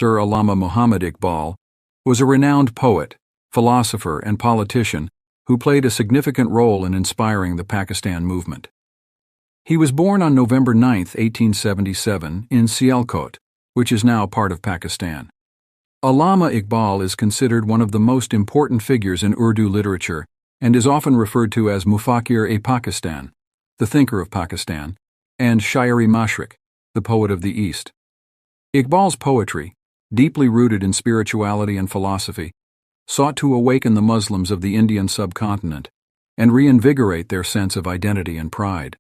Sir Allama Muhammad Iqbal, was a renowned poet, philosopher, and politician who played a significant role in inspiring the Pakistan movement. He was born on November 9, 1877, in Sialkot, which is now part of Pakistan. Allama Iqbal is considered one of the most important figures in Urdu literature and is often referred to as Mufakir-e-Pakistan, the thinker of Pakistan, and Shair-e-Mashriq, the poet of the East. Iqbal's poetry, deeply rooted in spirituality and philosophy, sought to awaken the Muslims of the Indian subcontinent and reinvigorate their sense of identity and pride.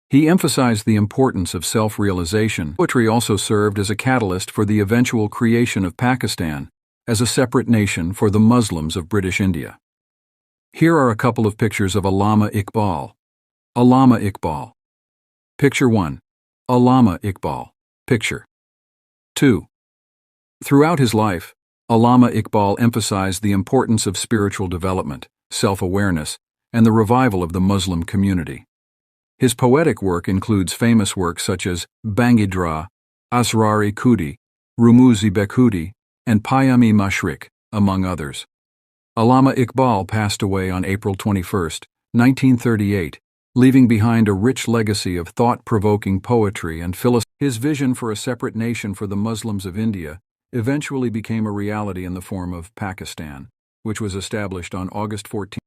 He emphasized the importance of self-realization. Poetry also served as a catalyst for the eventual creation of Pakistan as a separate nation for the Muslims of British India. Here are a couple of pictures of Allama Iqbal. Allama Iqbal. Picture 1. Allama Iqbal. Picture 2. Throughout his life, Allama Iqbal emphasized the importance of spiritual development, self-awareness, and the revival of the Muslim community. His poetic work includes famous works such as Bangidra, Asrar-e-Khudi, Rumuz-e-Bekhudi, and Payam-e-Mashriq, among others. Allama Iqbal passed away on April 21, 1938, leaving behind a rich legacy of thought-provoking poetry and philosophy. His vision for a separate nation for the Muslims of India eventually became a reality in the form of Pakistan, which was established on August 14,